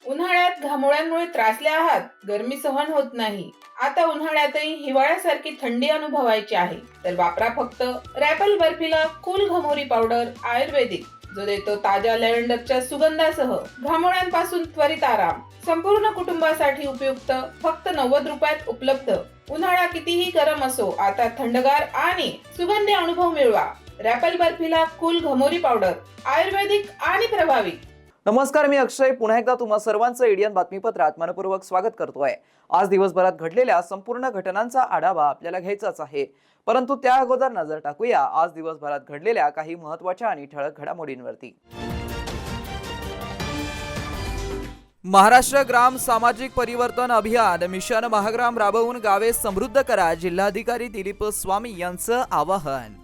उन्हाळ्यात घामोळ्यांमुळे त्रासले आहात, गरमी सहन होत नाही. आता उन्हाळ्यातही हिवाळ्यासारखी थंडी अनुभवायची आहे, तर वापरा फक्त रॅपल बर्फिला कूल घमोरी पावडर आयुर्वेदिक, जो देतो ताज्या लॅव्हेंडरच्या सुगंधासह घामोळ्यांपासून त्वरित आराम. संपूर्ण कुटुंबासाठी उपयुक्त, फक्त 90 रुपयात उपलब्ध. उन्हाळा कितीही गरम असो, आता थंडगार आणि सुगंधी अनुभव मिळवा. रॅपल बर्फिला कूल घमोरी पावडर आयुर्वेदिक आणि प्रभावी. नमस्कार, मी अक्षय पुन्हा एकदा तुम्हा सर्वांचं एडियन बातमीपत्रात मनपूर्वक स्वागत करतोय. आज दिवसभरात घडलेल्या संपूर्ण घटनांचा आढावा आपल्याला घ्यायचाच आहे, परंतु त्या अगोदर नजर टाकूया आज दिवसभरात घडलेल्या काही महत्त्वाच्या आणि ठळक घडामोडींवरती. महाराष्ट्र ग्राम सामाजिक परिवर्तन अभियान मिशन महाग्राम राबवून गावे समृद्ध करा, जिल्हाधिकारी दिलीप स्वामी यांचं आवाहन.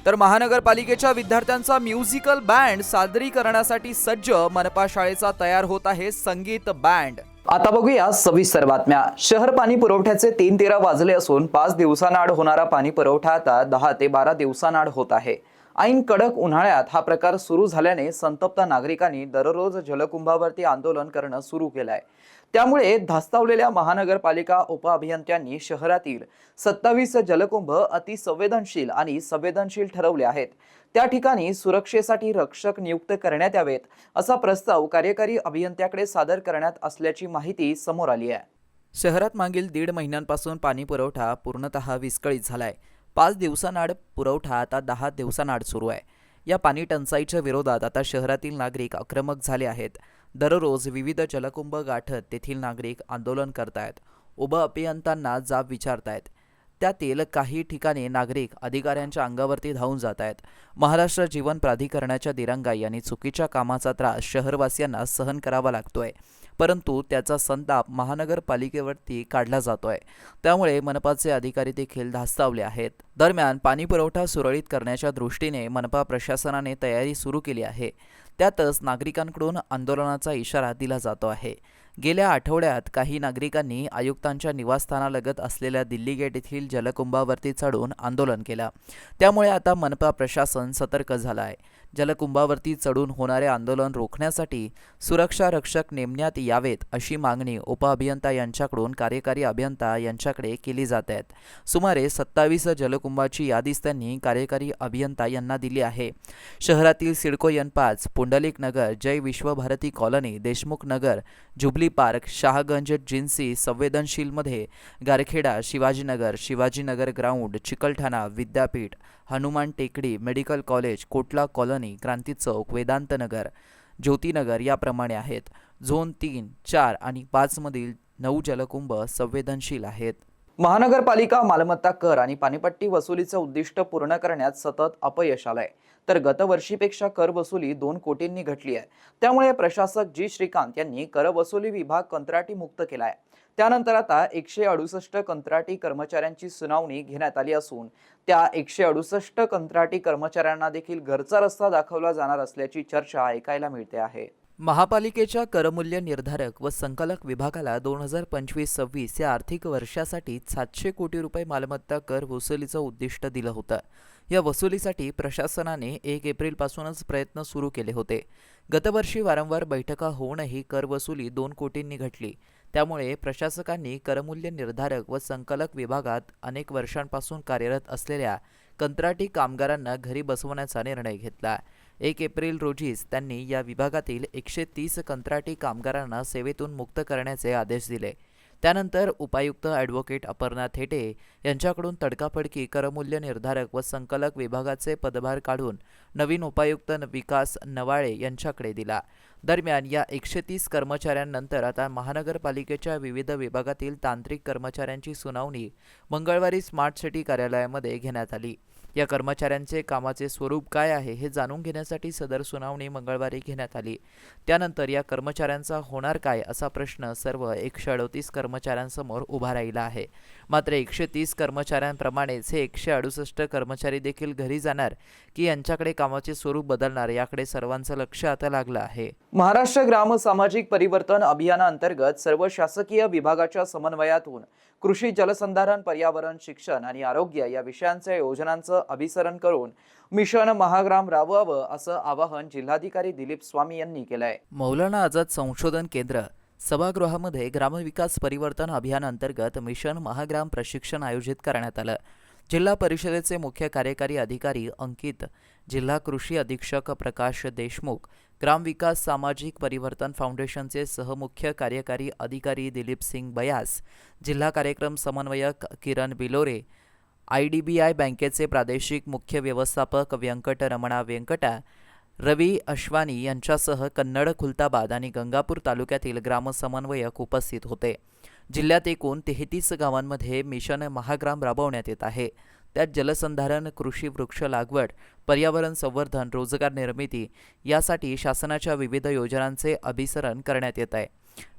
तर महानगरपालिकेच्या विद्यार्थ्यांचा म्युझिकल बँड सादरीकरणासाठी सज्ज, मनपा शाळेचा तयार होत आहे संगीत बँड. आता बघूया सविस्तर बातम्या. शहर पाणी पुरवठ्याचे 3:13 वाजले असून 5 दिवसांआड होणारा पाणी पुरवठा आता 10 ते 12 दिवसांआड होत आहे. ऐन कडक उन्हाळ्यात हा प्रकार सुरू झाल्याने संतप्त नागरिकांनी दररोज जलकुंभावरती आंदोलन करणं सुरू केलंय. त्यामुळे धास्तावलेल्या महानगरपालिका उपअभियंत्यांनी शहरातील 27 जलकुंभ अतिसंवेदनशील आणि संवेदनशील ठरवले आहेत. त्या ठिकाणी सुरक्षेसाठी रक्षक नियुक्त करण्यात यावेत, असा प्रस्ताव कार्यकारी अभियंत्याकडे सादर करण्यात असल्याची माहिती समोर आली आहे. शहरात मागील 1.5 महिन्यांपासून पाणी पुरवठा पूर्णतः विस्कळीत झालाय. 5 दिवसांआड पुरवठा आता 10 दिवसांआड सुरू आहे. या पाणी टंचाईच्या विरोधात आता शहरातील नागरिक आक्रमक झाले आहेत. दररोज विविध जलकुंभ गाठत तेथील नागरिक आंदोलन करतायत, उपअभियंत्यांना जाब विचारतायत. त्यातील काही ठिकाणी नागरिक अधिकाऱ्यांच्या अंगावरती धावून जात आहेत. महाराष्ट्र जीवन प्राधिकरणाच्या दिरंगाई आणि चुकीच्या कामाचा त्रास शहरवासियांना सहन करावा लागतोय, परंतु त्याचा संताप महानगरपालिकेवरती काढला जातोय. त्यामुळे मनपाचे अधिकारी देखील धास्तावले आहेत. दरम्यान पाणी पुरवठा सुरळीत करण्याच्या दृष्टीने मनपा प्रशासनाने तयारी सुरू केली आहे. त्यातच नागरिकांकडून आंदोलनाचा इशारा दिला जातो आहे. गेल्या आठवड्यात काही नागरिकांनी आयुक्तांच्या निवासस्थानालगत असलेल्या दिल्ली गेट येथील जलकुंभावरती चढून आंदोलन केलं. त्यामुळे आता मनपा प्रशासन सतर्क झालं आहे. जलकुंभावरती चढून होणारे आंदोलन रोखण्यासाठी सुरक्षा रक्षक नेमण्यात यावेत, अशी मागणी उपअभियंता यांच्याकडून कार्यकारी अभियंता यांच्याकडे केली जात आहे. सुमारे 27 जलकुंभाची यादीच त्यांनी कार्यकारी अभियंता यांना दिली आहे. शहरातील CIDCO N5, Pundlik Nagar, Jai Vishwabharati colony, Deshmukh Nagar, jubilee park, Shahganj, Jinsi संवेदनशीलमध्ये गारखेडा, शिवाजीनगर ग्राउंड, चिकलठाणा, विद्यापीठ, Hanuman Tekdi, medical college, Kotla colony, Kranti Chowk, Vedant Nagar, Jyotinagar याप्रमाणे आहेत. झोन 3, 4 आणि 5 मधील 9 जलकुंभ संवेदनशील आहेत. महानगरपालिका मालमत्ता कर आणि पाणीपट्टी वसुलीचं उद्दिष्ट पूर्ण करण्यात सतत अपयश आलंय. तर गतवर्षीपेक्षा कर वसुली 2 कोटींनी घटली आहे. त्यामुळे प्रशासक जी श्रीकांत यांनी कर वसुली विभाग कंत्राटी मुक्त केलाय. त्यानंतर आता 168 कंत्राटी कर्मचाऱ्यांची सुनावणी घेण्यात आली असून त्या 168 कंत्राटी कर्मचाऱ्यांना देखील घरचा रस्ता दाखवला जाणार असल्याची चर्चा ऐकायला मिळते आहे. महापालिकेच्या करमूल्य निर्धारक व संकलक विभागाला 2025-26 या आर्थिक वर्षासाठी 700 कोटी रुपये मालमत्ता कर वसुलीचं उद्दिष्ट दिलं होतं. या वसुलीसाठी प्रशासनाने 1 एप्रिलपासूनच प्रयत्न सुरू केले होते. गतवर्षी वारंवार बैठका होऊनही कर वसुली 2 कोटींनी घटली. त्यामुळे प्रशासकांनी करमूल्य निर्धारक व संकलक विभागात अनेक वर्षांपासून कार्यरत असलेल्या कंत्राटी कामगारांना घरी बसवण्याचा निर्णय घेतला. 1 एप्रिल रोजीच त्यांनी या विभागातील 130 कंत्राटी कामगारांना सेवेतून मुक्त करण्याचे आदेश दिले. त्यानंतर उपायुक्त ॲडव्होकेट अपर्णा थेटे यांच्याकडून तडकाफडकी करमूल्य निर्धारक व संकलक विभागाचे पदभार काढून नवीन उपायुक्त विकास नवाळे यांच्याकडे दिला. दरम्यान या 130 कर्मचाऱ्यांनंतर आता महानगरपालिकेच्या विविध विभागातील तांत्रिक कर्मचाऱ्यांची सुनावणी मंगळवारी स्मार्ट सिटी कार्यालयामध्ये घेण्यात आली. या कर्मचाऱ्यांचे कामाचे स्वरूप काय आहे हे जाणून घेण्यासाठी सदर सुनावणी मंगळवारी घेण्यात आली. त्यानंतर या कर्मचाऱ्यांचा होणार काय असा प्रश्न सर्व 138 कर्मचाऱ्यांसमोर उभा राहिला आहे. मात्र 130 कर्मचाऱ्यांप्रमाणेच हे 168 कर्मचारी देखील घरी जाणार की यांच्याकडे कामाचे स्वरूप बदलणार याकडे सर्वांचं लक्ष आता लागलं आहे. महाराष्ट्र ग्राम सामाजिक परिवर्तन अभियानाअंतर्गत सर्व शासकीय विभागाच्या समन्वयातून कृषी, जलसंधारण, पर्यावरण, शिक्षण आणि आरोग्य या विषयांच्या योजनांचं अभिसरण करून मिशन महाग्राम राबवावं असं आवाहन जिल्हाधिकारी दिलीप स्वामी यांनी केलंय. मौलाना आझाद संशोधन केंद्र सभागृहामध्ये ग्रामविकास परिवर्तन अभियानाअंतर्गत मिशन महाग्राम प्रशिक्षण आयोजित करण्यात आलं. जिल्हा परिषदेचे मुख्य कार्यकारी अधिकारी अंकित, जिल्हा कृषी अधीक्षक प्रकाश देशमुख, ग्रामविकास सामाजिक परिवर्तन फाउंडेशनचे सहमुख्य कार्यकारी अधिकारी दिलीप सिंग बयास, जिल्हा कार्यक्रम समन्वयक किरण बिलोरे, IDBI बँकेचे प्रादेशिक मुख्य व्यवस्थापक व्यंकट रमणा व्यंकटा, रवी अश्वानी यांच्यासह कन्नड, खुलताबाद आणि गंगापूर तालुक्यातील ग्रामसमन्वयक उपस्थित होते. जिल्ह्यात एकूण 33 गावांमध्ये मिशन महाग्राम राबवण्यात येत आहे. त्यात जलसंधारण, कृषी वृक्ष लागवड, पर्यावरण संवर्धन, रोजगार निर्मिती यासाठी शासनाच्या विविध योजनांचे अभिसरण करण्यात येत आहे.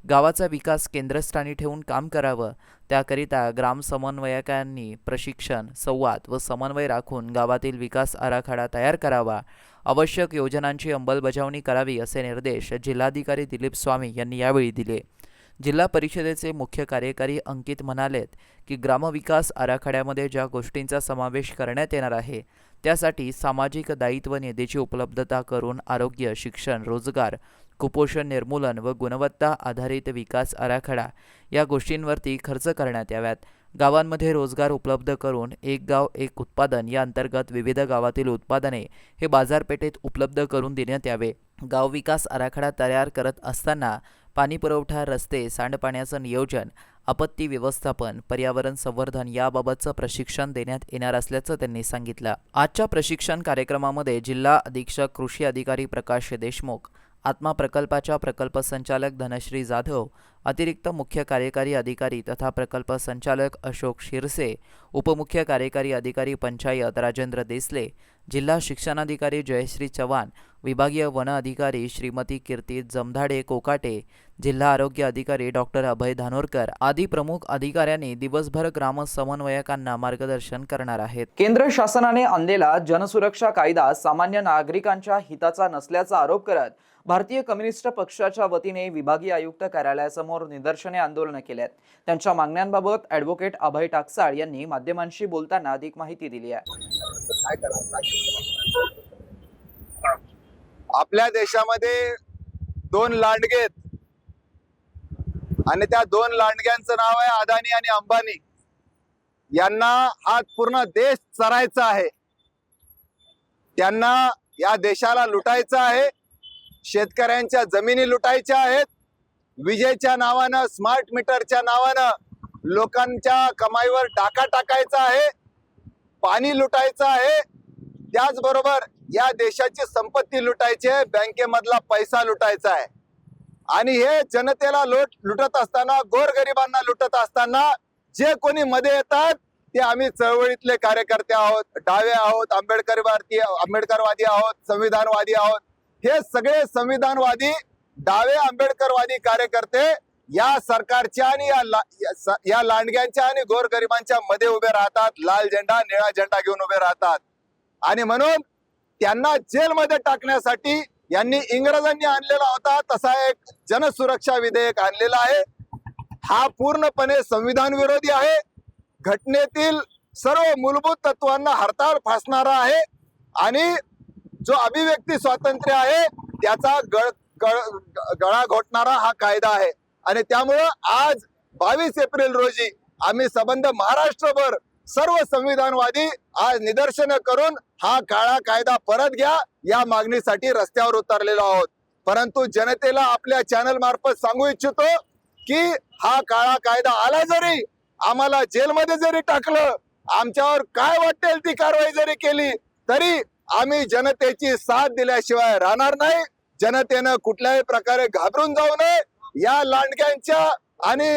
गावाचा विकास केंद्रस्थानी ठेवून काम करावं, त्याकरिता ग्राम समन्वयकांनी प्रशिक्षण, संवाद व समन्वय राखून गावातील विकास आराखडा तयार करावा, आवश्यक योजनांची अंमलबजावणी करावी असे निर्देश जिल्हाधिकारी दिलीप स्वामी यांनी यावेळी दिले. जिल्हा परिषदेचे मुख्य कार्यकारी अंकित म्हणालेत की ग्रामविकास आराखड्यामध्ये ज्या गोष्टींचा समावेश करण्यात येणार आहे त्यासाठी सामाजिक दायित्व निधीची उपलब्धता करून आरोग्य, शिक्षण, रोजगार, कुपोषण निर्मूलन व गुणवत्ता आधारित विकास आराखडा या गोष्टींवरती खर्च करण्यात याव्यात. गावांमध्ये रोजगार उपलब्ध करून एक गाव एक उत्पादन या अंतर्गत विविध गावातील उत्पादने हे बाजारपेठेत उपलब्ध करून देण्यात यावे. गाव विकास आराखडा तयार करत असताना पाणी पुरवठा, रस्ते, सांडपाण्याचं नियोजन, आपत्ती व्यवस्थापन, पर्यावरण संवर्धन याबाबतचं प्रशिक्षण देण्यात येणार असल्याचं त्यांनी सांगितलं. आजच्या प्रशिक्षण कार्यक्रमामध्ये जिल्हा अधीक्षक कृषी अधिकारी प्रकाश देशमुख, आत्मा प्रकल्पाच्या प्रकल्प संचालक धनश्री जाधव, अतिरिक्त मुख्य कार्यकारी अधिकारी तथा प्रकल्प संचालक अशोक शिरसे, उपमुख्य कार्यकारी अधिकारी पंचायत राजेंद्र देसले, जिल्हा शिक्षणाधिकारी जयश्री चव्हाण, विभागीय वन अधिकारी श्रीमती कीर्ती जमधाडे कोकाटे, जिल्हा आरोग्य अधिकारी डॉक्टर अभय धानोरकर आदी प्रमुख अधिकाऱ्यांनी दिवसभर ग्राम समन्वयकांना मार्गदर्शन करणार आहेत. केंद्र शासनाने आणलेला जनसुरक्षा कायदा सामान्य नागरिकांच्या हिताचा नसल्याचा आरोप करत भारतीय कम्युनिस्ट पक्षाच्या वतीने विभागीय आयुक्त कार्यालयासमोर निदर्शने आंदोलन केलेत. त्यांच्या मागण्यांबाबत ॲडव्होकेट अभय टाकसाळ यांनी माध्यमांशी बोलताना अधिक माहिती दिली आहे. आपल्या देशामध्ये 2 लांडगे आहेत आणि त्या 2 लांडग्यांचं नाव आहे अदानी आणि अंबानी. यांना हा पूर्ण देश चरायचा आहे, त्यांना या देशाला लुटायचं आहे, शेतकऱ्यांच्या जमिनी लुटायच्या आहेत, विजेच्या नावानं, स्मार्ट मीटरच्या नावानं लोकांच्या कमाईवर डाका टाकायचा आहे, पाणी लुटायचं आहे, त्याचबरोबर या देशाची संपत्ती लुटायची आहे, बँकेमधला पैसा लुटायचा आहे. आणि हे जनतेला लुटत असताना, गोरगरिबांना लुटत असताना जे कोणी मध्ये येतात ते आम्ही चळवळीतले कार्यकर्ते आहोत, डावे आहोत, आंबेडकरवादी आहोत, संविधानवादी आहोत. हे सगळे संविधानवादी, डावे, आंबेडकरवादी कार्यकर्ते या सरकारच्या आणि या लांडग्यांच्या आणि गोरगरिबांच्या मध्ये उभे राहतात. लाल झेंडा, निळा झेंडा घेऊन उभे राहतात. आणि म्हणून त्यांना जेलमध्ये टाकण्यासाठी यांनी इंग्रजांनी आणलेला होता तसा एक जनसुरक्षा विधेयक आणलेला आहे. हा पूर्णपणे संविधान विरोधी आहे, घटनेतील सर्व मूलभूत तत्वांना हरताळ फासणारा आहे आणि जो अभिव्यक्ती स्वातंत्र्य आहे त्याचा गळा घोटणारा हा कायदा आहे. आणि त्यामुळं आज 22 एप्रिल रोजी आम्ही संबंध महाराष्ट्रभर सर्व संविधानवादी आज निदर्शनं करून हा काळा कायदा परत घ्या या मागणीसाठी रस्त्यावर उतरलेलो आहोत. परंतु जनतेला आपल्या चॅनल मार्फत सांगू इच्छितो की हा काळा कायदा आला जरी, आम्हाला जेलमध्ये जरी टाकलं, आमच्यावर काय वाटेल ती कारवाई जरी केली तरी आम्ही जनतेची साथ दिल्याशिवाय राहणार नाही. जनतेनं कुठल्याही प्रकारे घाबरून जाऊ नये. या लांडग्यांच्या आणि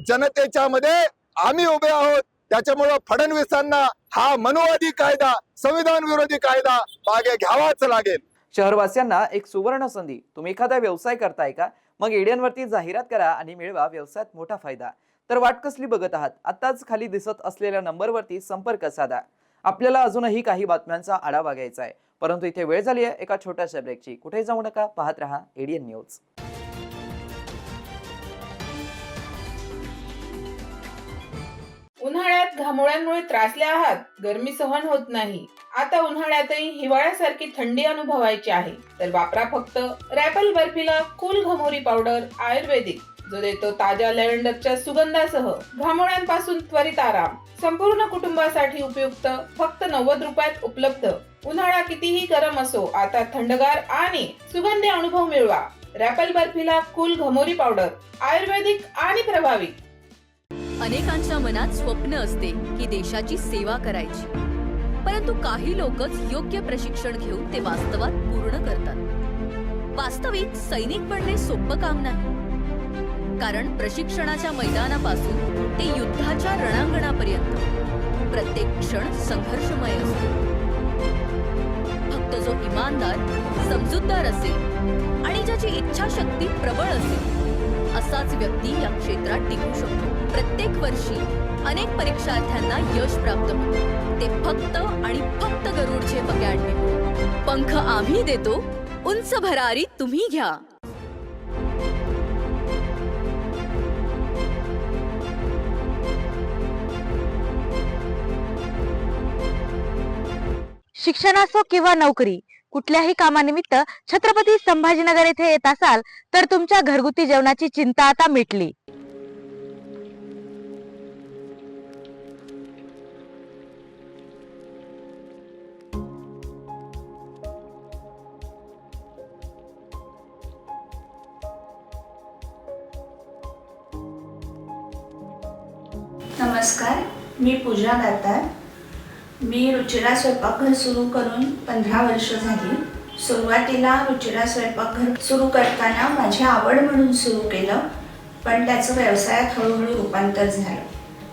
जनतेच्या मध्ये आम्ही उभे आहोत. त्याच्यामुळं फडणवीसांना हा मनुवादी कायदा, संविधान विरोधी कायदा मागे घ्यावाच लागेल. शहरवासियांना एक सुवर्ण संधी. तुम्ही एखादा व्यवसाय करताय का? मग एडियन वरती जाहिरात करा आणि मिळवा व्यवसायात मोठा फायदा. तर वाट कसली बघत आहात? आताच खाली दिसत असलेल्या नंबरवरती संपर्क साधा. आपल्याला अजूनही काही बातम्यांचा आढावा घ्यायचा आहे, परंतु इथे वेळ झाली आहे एका छोट्याशा ब्रेकची. कुठे जाऊ नका, पाहत रहा एडियन न्यूज. उन्हाळ्यात घामोळ्यांमुळे त्रासले आहात, गरमी सहन होत नाही. आता उन्हाळ्यातही हिवाळ्यासारखी थंडी अनुभवायची आहे, तर वापरा फक्त रॅपल बर्फिला कूल घमोरी पावडर आयुर्वेदिक, जो देतो ताज्या लॅव्हेंडरच्या सुगंधासह घामोळ्यांपासून त्वरित आराम. संपूर्ण कुटुंबासाठी उपयुक्त, फक्त 90 रुपयात उपलब्ध. उन्हाळा कितीही गरम असो, आता थंडगार आणि सुगंधी अनुभव मिळवा. रॅपल बर्फिला कूल घमोरी पावडर आयुर्वेदिक आणि प्रभावी. अनेकांच्या मनात स्वप्न असते की देशाची सेवा करायची, परंतु काही लोकच योग्य प्रशिक्षण घेऊन ते वास्तवात पूर्ण करतात. वास्तविक सैनिक बनणे सोपं काम नाही, कारण प्रशिक्षणाच्या मैदानापासून ते युद्धाच्या रणांगणापर्यंत प्रत्येक क्षण संघर्षमय असतो. फक्त जो इमानदार, समजूतदार असेल आणि ज्याची इच्छाशक्ती प्रबळ असेल, असाच व्यक्ती या क्षेत्रात टिकू शकतो. प्रत्येक वर्षी अनेक परीक्षार्थ्यांना यश प्राप्त होते, ते फक्त आणि फक्त गरुडचे अकॅडमी. पंख आम्ही देतो, उंच भरारी तुम्ही घ्या. शिक्षण असो किंवा नोकरी, कुठल्याही कामानिमित्त छत्रपती संभाजीनगर येथे येत असाल तर तुमच्या घरगुती जेवणाची चिंता आता मिटली. नमस्कार, मी पूजा दातार. मी रुचिरा स्वयंपाकघर सुरू करून 15 वर्ष झाली. सुरुवातीला रुचिरा स्वयंपाकघर सुरू करताना माझी आवड म्हणून सुरू केलं, पण त्याचं व्यवसायात हळूहळू रूपांतर झालं.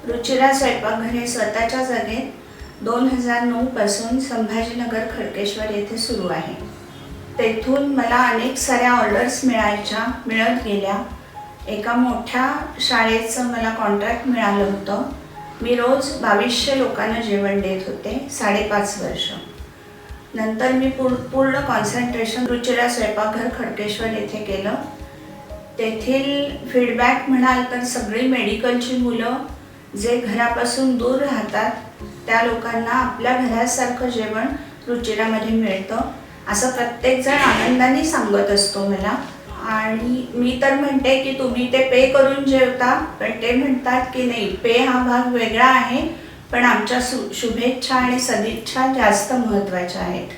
रुचिरा स्वयंपाकघर हे स्वतःच्या जागेत 2009 पासून संभाजीनगर खडकेश्वर येथे सुरू आहे. तेथून मला अनेक साऱ्या ऑर्डर्स मिळत गेल्या. एका मोठ्या शाळेचं मला कॉन्ट्रॅक्ट मिळालं होतं. मी रोज 2200 लोकांना जेवण देत होते 5.5 वर्ष. नंतर मी पूर्ण कॉन्सन्ट्रेशन रुचिरा स्वयंपाकघर खडकेश्वर येथे केलं. तेथील फीडबॅक म्हणाल तर सगळी मेडिकलची मुलं जे घरापासून दूर राहतात त्या लोकांना आपल्या घरासारखं जेवण रुचिरामध्ये मिळतं, असं प्रत्येकजण आनंदाने सांगत असतो मला. आणि मी तर म्हणते की तुम्ही ते पे करून जेवता, पण ते म्हणतात की नाही, पे हा भाग वेगळा आहे, पण आमच्या शुभेच्छा आणि सदिच्छा जास्त महत्त्वाच्या आहेत.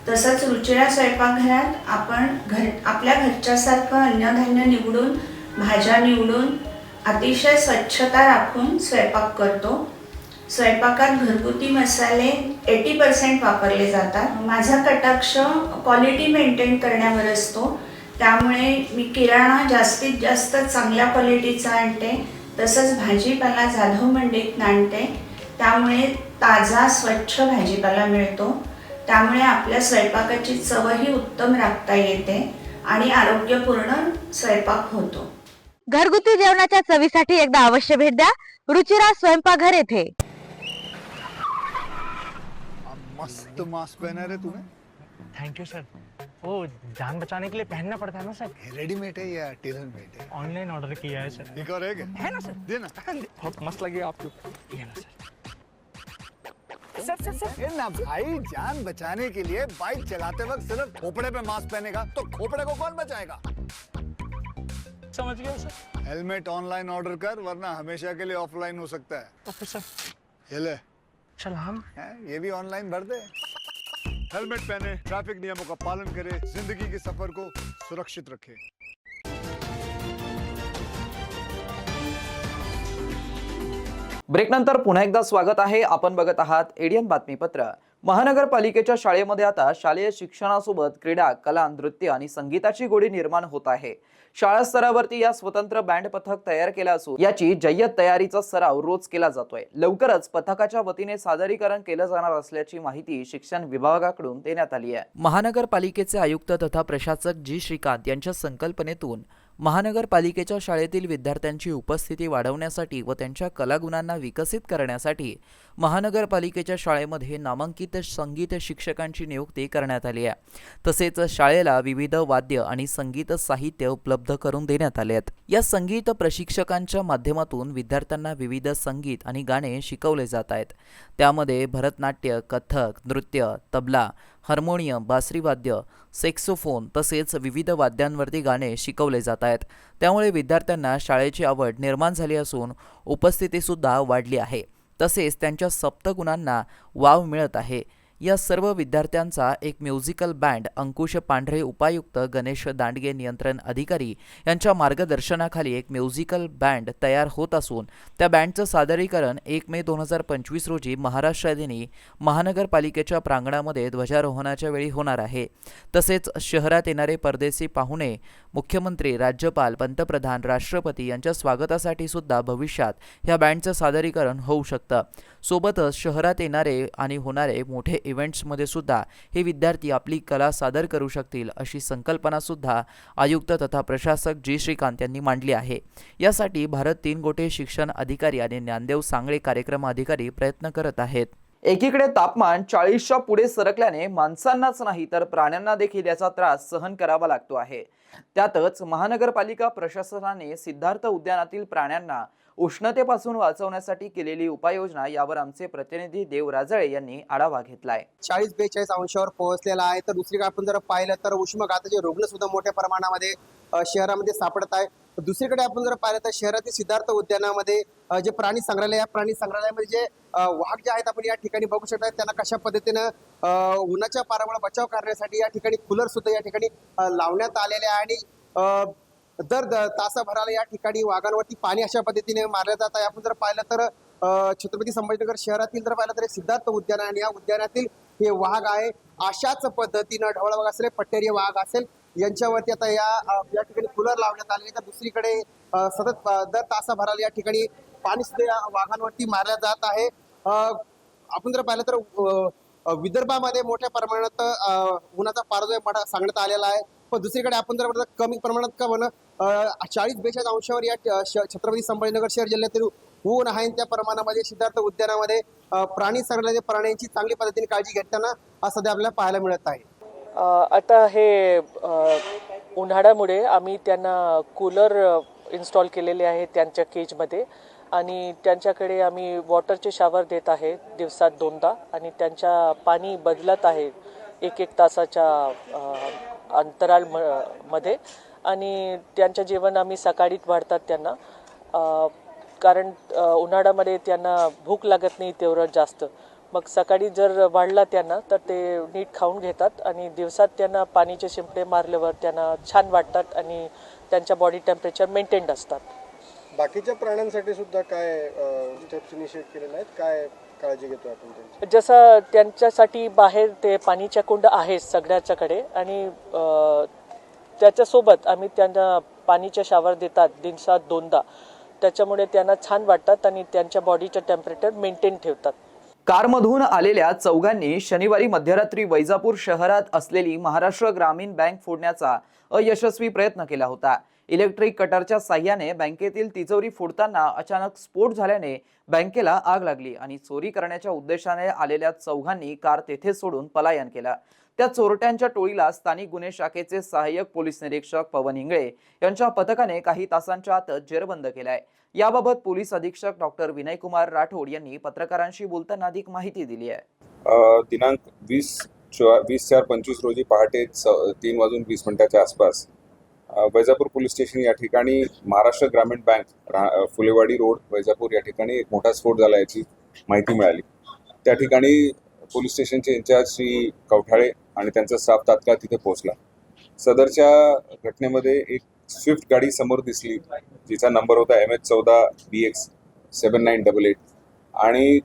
तसंच रुचिरा स्वयंपाकघरात आपण आपल्या घरच्यासारखं अन्नधान्य निवडून, भाज्या निवडून, अतिशय स्वच्छता राखून स्वयंपाक करतो. स्वयंपाकात घरगुती मसाले 80% वापरले जातात. माझा कटाक्ष क्वालिटी मेंटेन करण्यावर असतो, त्यामुळे मी किराणा जास्तीत जास्त चांगल्या क्वालिटीचा आणते. तसंच भाजीपाला जाधव मंडईतून आणते, त्यामुळे ताजा स्वच्छ भाजीपाला मिळतो. त्यामुळे आपल्या स्वयंपाकाची चवही उत्तम राखता येते आणि आरोग्यपूर्ण स्वयंपाक होतो. घरगुती जेवणाच्या चवीसाठी एकदा अवश्य भेट द्या रुचिरा स्वयंपाकघर येथे. मस्त मास्क पहना रे तूने. Thank you sir. वो जान बचाने के लिए पहनना पड़ता है ना सर. रेडीमेड है या टेलर मेड है? ऑनलाइन ऑर्डर किया है सर. एक और है ना सर. देना. बहुत मस्त लगे आपको. ये ना सर. ये ना भाई, जान बचाने के लिए बाइक चलाते वक्त सिर्फ खोपड़े पे मास्क पहनेगा तो खोपड़े को कौन बचाएगा? समझ गया सर. हेलमेट ऑनलाइन ऑर्डर कर, वरना हमेशा के लिए ऑफलाइन हो सकता है. Okay sir. ये ले, चल हम ये भी ऑनलाइन भर दे. हेलमेट पहने, ट्रैफिक नियमों का पालन करे, जिंदगी के सफर को सुरक्षित रखे. ब्रेकनंतर पुन्हा एकदा स्वागत आहे. आपण बघत आहात एडियन बातमीपत्र. महानगरपालिकेच्या शाळेमध्ये आता शालेय शिक्षणासोबत क्रीडा, कला, नृत्य आणि संगीताची गोडी निर्माण होत आहे. शाळा स्तरावरती या स्वतंत्र बँड पथक तयार केला असून याची जय्यत तयारीचा सराव रोज केला जातोय. लवकरच पथकाच्या वतीने सादरीकरण केलं जाणार असल्याची माहिती शिक्षण विभागाकडून देण्यात आली आहे. महानगरपालिकेचे आयुक्त तथा प्रशासक जी श्रीकांत यांच्या संकल्पनेतून महानगरपालिकेच्या शाळेतील विद्यार्थ्यांची उपस्थिती वाढवण्यासाठी व त्यांच्या कलागुणांना विकसित करण्यासाठी महानगरपालिकेच्या शाळेमध्ये नामांकित संगीत शिक्षकांची नियुक्ती करण्यात आली आहे. तसेच शाळेला विविध वाद्य आणि संगीत साहित्य उपलब्ध करून देण्यात आले आहेत. या संगीत प्रशिक्षकांच्या माध्यमातून विद्यार्थ्यांना विविध संगीत आणि गाणे शिकवले जात आहेत. त्यामध्ये भरतनाट्य, कथक, नृत्य, तबला, हार्मोनियम, बासरी वाद्य, सॅक्सोफोन तसेच विविध वाद्यांवरती गाणे शिकवले जात आहेत. त्यामुळे विद्यार्थ्यांना शाळेची आवड निर्माण झाली असून उपस्थितीसुद्धा वाढली आहे. तसेच त्यांच्या सप्तगुणांना वाव मिळत आहे. या सर्व विद्यार्थ्यांचा एक म्युझिकल बँड अंकुश पांढरे, उपायुक्त गणेश दांडगे, नियंत्रण अधिकारी यांच्या मार्गदर्शनाखाली एक म्युझिकल बँड तयार होत असून त्या बँडचं सादरीकरण 1 मे 2025 रोजी महाराष्ट्र दिनी महानगरपालिकेच्या प्रांगणामध्ये ध्वजारोहणाच्या वेळी होणार आहे. तसेच शहरात येणारे परदेशी पाहुणे, मुख्यमंत्री, राज्यपाल, पंतप्रधान, राष्ट्रपती यांच्या स्वागतासाठी सुद्धा भविष्यात ह्या बँडचं सादरीकरण होऊ शकतं. सोबतच शहरात येणारे आणि होणारे मोठे इव्हेंट्समध्ये सुद्धा हे विद्यार्थी आपली कला सादर करू शकतील अशी संकल्पना सुद्धा आयुक्त तथा प्रशासक जी श्रीकांत यांनी मांडली आहे. यासाठी भारत 3 गोटे शिक्षण अधिकारी आणि ज्ञानदेव सांगळे कार्यक्रम अधिकारी प्रयत्न करत आहेत. एकीकडे तापमान 40च्या पुढे सरकल्याने माणसांनाच नाही तर प्राण्यांना देखील याचा त्रास सहन करावा लागतो आहे. त्यातच महानगरपालिका प्रशासनाने सिद्धार्थ उद्यानातील प्राण्यांना उष्णतेपासून वाचवण्यासाठी केलेली उपाययोजना यावर आमचे प्रतिनिधी देव राजळे यांनी आढावा घेतलाय. 40-42 अंशावर पोहोचलेला आहे. तर दुसरीकडे आपण जर पाहिलं तर उष्माघाताचे रुग्ण सुद्धा मोठ्या प्रमाणामध्ये शहरामध्ये सापडत आहे. दुसरीकडे आपण जर पाहिलं तर शहरातील सिद्धार्थ उद्यानामध्ये जे प्राणी संग्रहालय, या प्राणी संग्रहालयामध्ये जे वाघ जे आहेत आपण या ठिकाणी बघू शकता. त्यांना कशा पद्धतीनं उन्हाच्या पारामुळे बचाव करण्यासाठी या ठिकाणी कूलर सुद्धा या ठिकाणी लावण्यात आलेले आहे आणि दर तासाभराला या ठिकाणी वाघांवरती पाणी अशा पद्धतीने मारलं जात आहे. आपण जर पाहिलं तर छत्रपती संभाजीनगर शहरातील जर पाहिलं तर सिद्धार्थ उद्यान आणि या उद्यानातील हे वाघ आहे. अशाच पद्धतीनं ढवळ वाघ असेल, पट्टेरी वाघ असेल, यांच्यावरती आता या ठिकाणी कूलर लावण्यात आले. तर दुसरीकडे सतत दर तासाभराला या ठिकाणी पाणी सुद्धा या वाघांवरती मारलं जात आहे. आपण जर पाहिलं तर विदर्भामध्ये मोठ्या प्रमाणात उन्हाचा पारा सांगण्यात आलेला आहे. पण दुसरीकडे आपण जर कमी प्रमाणात का म्हणा 40-42 अंशावर या छत्रपती संभाजीनगर शहर जिल्ह्यातील ऊन आहे. त्या प्रमाणामध्ये सिद्धार्थ उद्यानामध्ये प्राणी संग्रहालयाच्या प्राण्यांची चांगली पद्धतीने काळजी घेताना सध्या आपल्याला पाहायला मिळत आहे. आता हे उन्हाळ्यामुळे आम्ही त्यांना कूलर इन्स्टॉल केलेले आहे त्यांच्या केजमध्ये आणि त्यांच्याकडे आम्ही वॉटरचे शावर देत आहे दिवसात 2दा आणि त्यांच्या पाणी बदलत आहे 1-1 तासाच्या अंतराल मध्ये आणि त्यांचं जेवण आम्ही सकाळीच वाढतात त्यांना कारण उन्हाळ्यामध्ये त्यांना भूक लागत नाही तेवढं जास्त. मग सकाळी जर वाढला त्यांना तर ते नीट खाऊन घेतात आणि दिवसात त्यांना पाणीचे शिंपडे मारल्यावर त्यांना छान वाटतात आणि त्यांच्या बॉडी टेम्परेचर मेंटेन्ड असतात. बाकीच्या प्राण्यांसाठी सुद्धा काय स्टेप्स इनिशिएट केलेले आहेत, काय काळजी घेतो आपण? जसं त्यांच्यासाठी बाहेर ते पाणीच्या कुंड आहे सगळ्याच्याकडे आणि त्याच्यासोबत आम्ही त्यांना पाणीचे शावर देतात दिवसात 2दा. त्याच्यामुळे त्यांना छान वाटतात आणि त्यांच्या बॉडीचं टेम्परेचर मेंटेन ठेवतात. कारमधून आलेल्या चौघांनी शनिवारी मध्यरात्री वैजापूर शहरात असलेली महाराष्ट्र ग्रामीण बँक फोडण्याचा अयशस्वी प्रयत्न केला होता. इलेक्ट्रिक कटरच्या साह्याने बँकेतील तिजोरी फोडताना अचानक स्फोट झाल्याने बँकेला आग लागली आणि चोरी करण्याच्या उद्देशाने आलेल्या चौघांनी कार तेथे सोडून पलायन केलं. त्या चोरट्यांच्या टोळीला स्थानिक गुन्हे शाखेचे सहाय्यक पोलीस निरीक्षक पवन इंगळे यांच्या पथकाने काही तासांच्या आत जेरबंद केलाय. याबाबत पोलीस अधीक्षक डॉक्टर विनयकुमार राठोड यांनी पत्रकारांशी बोलताना अधिक माहिती दिली आहे. दिनांक 20/4/25 रोजी पहाटे 3:20 आसपास वैजापूर पोलीस स्टेशन या ठिकाणी महाराष्ट्र ग्रामीण बँक फुलेवाडी रोड वैजापूर या ठिकाणी एक मोठा स्फोट झाला याची माहिती मिळाली. त्या ठिकाणी पोलीस स्टेशनचे इंचार्ज श्री कवठाळे आणि त्यांचा स्टाफ तात्काळ तिथे पोहोचला. सदरच्या घटनेमध्ये एक स्विफ्ट गाडी समोर दिसली जिचा नंबर होता MH14BX 7988 आणि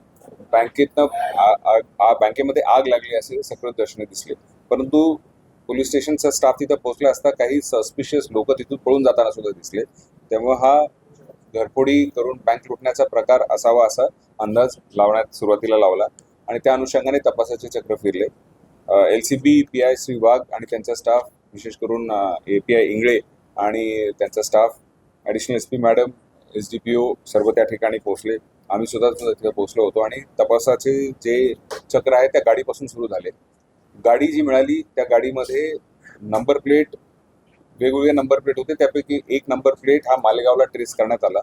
बँकेमध्ये आग लागली असे सगळं दर्शने दिसले. परंतु पोलीस स्टेशनचा स्टाफ तिथं पोहोचला असता काही सस्पिशियस लोक तिथून पळून जाताना सुद्धा दिसले. त्यामुळे हा घरफोडी करून बँक लुटण्याचा प्रकार असावा असा अंदाज लावण्यात सुरुवातीला लावला आणि त्या अनुषंगाने तपासाचे चक्र फिरले. LCB PI श्री वाघ आणि त्यांचा स्टाफ, विशेष करून API इंगळे आणि त्यांचा staff, additional SP madam, SDPO सर्व त्या ठिकाणी पोहोचले. आम्ही सुद्धा तिथे पोहोचलो होतो आणि तपासाचे जे चक्र आहे त्या गाडीपासून सुरू झाले. गाडी जी मिळाली त्या गाडीमध्ये नंबर प्लेट, वेगवेगळे नंबर प्लेट होते. त्यापैकी एक नंबर प्लेट हा मालेगावला ट्रेस करण्यात आला.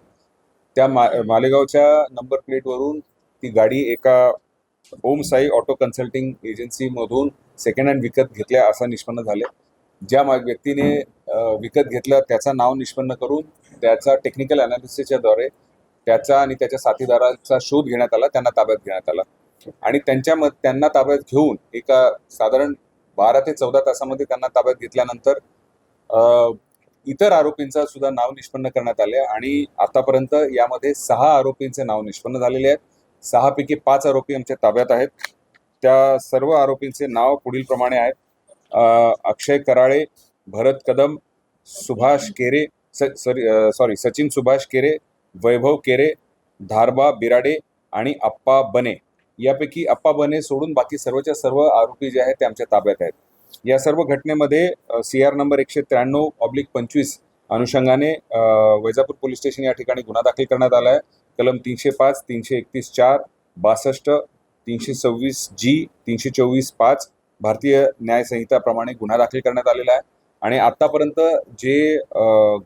त्या मालेगावच्या नंबर प्लेटवरून ती गाडी एका ओम साई ऑटो कन्सल्टिंग एजन्सीमधून सेकंड हँड विकत घेतल्या असं निष्पन्न झाले. ज्या व्यक्तीने विकत घेतलं त्याचं नाव निष्पन्न करून त्याचा टेक्निकल अनालिसिसच्या द्वारे त्याचा आणि त्याच्या साथीदाराचा शोध घेण्यात आला, त्यांना ताब्यात घेण्यात आला आणि त्यांना ताब्यात घेऊन एका साधारण 12 ते 14 तासामध्ये त्यांना ताब्यात घेतल्यानंतर इतर आरोपींचा सुद्धा नाव निष्पन्न करण्यात आले आणि आतापर्यंत यामध्ये 6 आरोपींचे नाव निष्पन्न झालेले आहेत. 6 पैकी 5 आरोपी आमच्या ताब्यात आहेत. त्या सर्व आरोपींचे नाव पुढील प्रमाणे आहेत. अक्षय कराळे, भरत कदम, सुभाष केरे, सचिन सुभाष केरे, वैभव केरे, धारबा बिराडे आणि अप्पा बने. यापैकी अप्पा बने सोडून बाकी सर्वच्या सर्व आरोपी जे आहेत ते आमच्या ताब्यात आहेत. या सर्व घटनेमध्ये CR नंबर 193/25 अनुषंगाने वैजापूर पोलीस स्टेशन या ठिकाणी गुन्हा दाखल करण्यात आला आहे. कलम 305, 331(4), 62, 326G, 324(5) भारतीय न्याय संहिताप्रमाणे गुन्हा दाखल करण्यात आलेला आहे आणि आतापर्यंत जे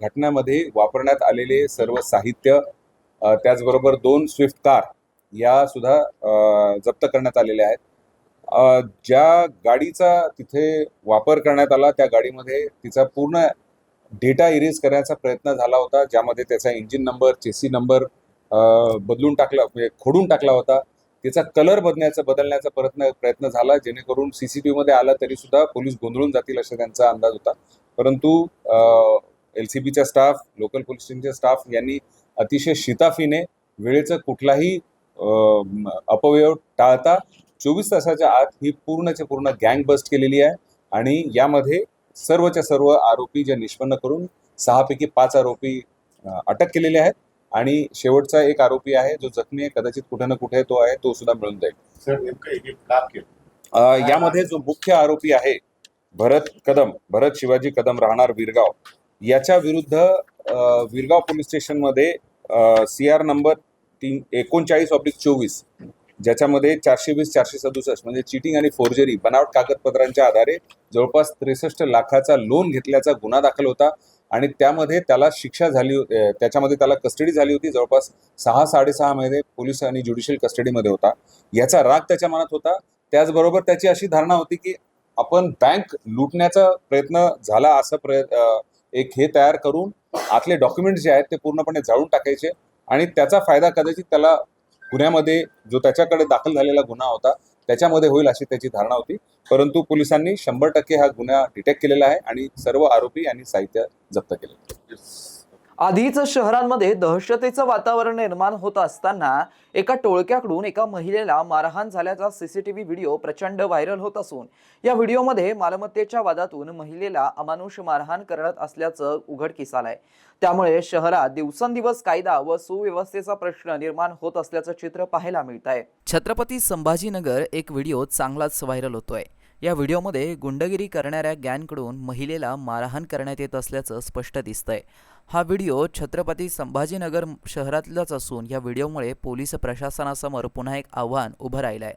घटनेमध्ये वापरण्यात आलेले सर्व साहित्य, त्याचबरोबर 2 स्विफ्ट कार या सुद्धा जप्त करण्यात आलेल्या आहेत. ज्या गाडीचा तिथे वापर करण्यात आला त्या गाडीमध्ये तिचा पूर्ण डेटा इरेज करण्याचा प्रयत्न झाला होता, ज्यामध्ये त्याचा इंजिन नंबर, चेसी नंबर बदलून टाकला, म्हणजे खोडून टाकला होता. त्याचा कलर बदलण्याचा प्रयत्न झाला, जेणेकरून CCTV मध्ये आला तरी सुद्धा पोलीस गोंधळून जातील असा त्यांचा अंदाज होता. परंतु LCBचा स्टाफ, लोकल पोलीस स्टेशनचा स्टाफ यांनी अतिशय शिताफीने वेळेचा कुठलाही अपव्यय टाळता 24 तासाच्या आत ही पूर्णच्या पूर्ण गँग बस्ट केलेली आहे आणि यामध्ये सर्वच्या सर्व आरोपी जे निष्पन्न करून 6 पैकी 5 आरोपी अटक केलेले आहेत आणि शेवटचा एक आरोपी आहे जो जखमी आहे, कदाचित कुठे ना कुठे तो आहे, तो सुद्धा मिळून जाईल. यामध्ये जो मुख्य आरोपी आहे भरत शिवाजी कदम राहणार विरगाव, याच्या विरुद्ध विरगाव पोलीस स्टेशनमध्ये CR नंबर 39/24 ज्याच्यामध्ये 420, 467 म्हणजे चिटिंग आणि फोर्जरी, बनावट कागदपत्रांच्या आधारे जवळपास 63 लाखाचा लोन घेतल्याचा गुन्हा दाखल होता आणि त्यामध्ये त्याला शिक्षा झाली, त्याच्यामध्ये त्याला कस्टडी झाली होती. जवळपास 6-6.5 महिने पोलीस आणि ज्युडिशियल कस्टडीमध्ये होता. याचा राग त्याच्या मनात होता. त्याचबरोबर त्याची अशी धारणा होती की आपण बँक लुटण्याचा प्रयत्न झाला असं एक हे तयार करून आतले डॉक्युमेंट जे आहेत ते पूर्णपणे जाळून टाकायचे आणि त्याचा फायदा कदाचित त्याला गुन्ह्यामध्ये जो त्याच्याकडे दाखल झालेला गुन्हा होता त्याच्यामध्ये होईल अशी त्याची धारणा होती. परंतु पोलिसांनी 100% हा गुन्हा डिटेक्ट केलेला आहे आणि सर्व आरोपी यांनी साहित्य जप्त केले. आधीच शहरांमध्ये दहशतीचं वातावरण निर्माण होत असताना एका टोळक्याकडून एका महिलेला मारहाण झाल्याचा CCTV व्हिडिओ प्रचंड व्हायरल होत असून या व्हिडिओमध्ये मालमत्तेच्या वादातून महिलेला अमानुष मारहाण करत असल्याचं उघडकीस आलंय. त्यामुळे शहरात दिवसेंदिवस कायदा व सुव्यवस्थेचा प्रश्न निर्माण होत असल्याचं चित्र पाहायला मिळत आहे. छत्रपती संभाजीनगर एक व्हिडिओ चांगलाच व्हायरल होतोय. या व्हिडिओमध्ये गुंडगिरी करणाऱ्या गँगकडून महिलेला मारहाण करण्यात येत असल्याचं स्पष्ट दिसतंय. हा व्हिडिओ छत्रपती संभाजीनगर शहरातलाच असून या व्हिडिओमुळे पोलीस प्रशासनासमोर पुन्हा एक आव्हान उभं राहिलं आहे.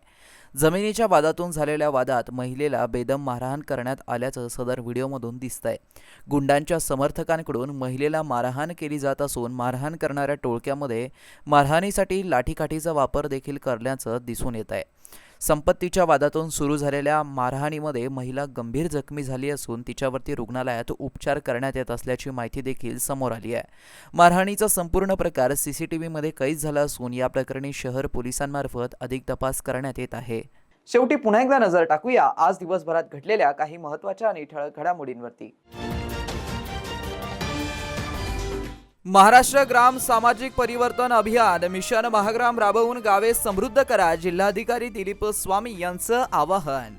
जमिनीच्या वादातून झालेल्या वादात महिलेला बेदम मारहाण करण्यात आल्याचं सदर व्हिडिओमधून दिसतंय. गुंडांच्या समर्थकांकडून महिलेला मारहाण केली जात असून मारहाण करणाऱ्या टोळक्यामध्ये मारहाणीसाठी लाठीकाठीचा वापर देखील करण्याचं दिसून येत आहे. संपत्तीच्या वादातून सुरू झालेल्या मारहाणीमध्ये महिला गंभीर जखमी झाली असून तिच्यावरती रुग्णालयात उपचार करण्यात येत असल्याची माहिती देखील समोर आली आहे. मारहाणीचा संपूर्ण प्रकार CCTVमध्ये कैद झाला असून या प्रकरणी शहर पोलिसांमार्फत अधिक तपास करण्यात येत आहे. शेवटी पुन्हा एकदा नजर टाकूया आज दिवसभरात घडलेल्या काही महत्त्वाच्या आणि ठळक घडामोडींवरती. महाराष्ट्र ग्राम सामाजिक परिवर्तन अभियान मिशन महाग्राम राबवून गावे समृद्ध करा, जिल्हाधिकारी दिलीप स्वामी यांचं आवाहन.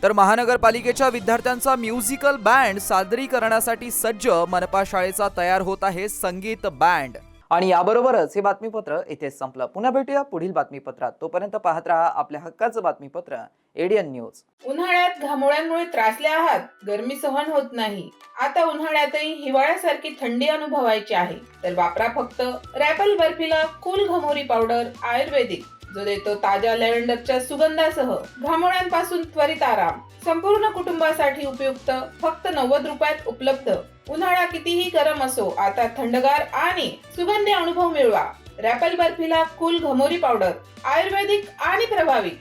तर महानगरपालिकेच्या विद्यार्थ्यांचा म्युझिकल बँड सादरीकरणासाठी सज्ज, मनपा शाळेचा तयार होत आहे संगीत बँड. आणि याबरोबरच हे बातमीपत्र इथेच संपलं. पुन्हा भेटूया पुढील बातमीपत्रात. तोपर्यंत पाहत राहा आपल्या हक्काचं बातमीपत्र एडीएन न्यूज. उन्हाळ्यात घामोळ्यांमुळे त्रासले आहात, गरमी सहन होत नाही, आता उन्हाळ्यातही हिवाळ्यासारखी थंडी अनुभवायची आहे, तर वापरा फक्त रॅपल बर्फिला कूल घमोरी पावडर आयुर्वेदिक, जो देतो ताज्या लॅव्हेंडरच्या सुगंधासह घामोळ्यांपासून त्वरित आराम. संपूर्ण कुटुंबासाठी उपयुक्त, फक्त 90 रुपयात उपलब्ध. उन्हाळा कितीही गरम असो, आता थंडगार आणि सुगंधी अनुभव मिळवा. रॅपल बर्फिला कूल घमोरी पावडर आयुर्वेदिक आणि प्रभावी.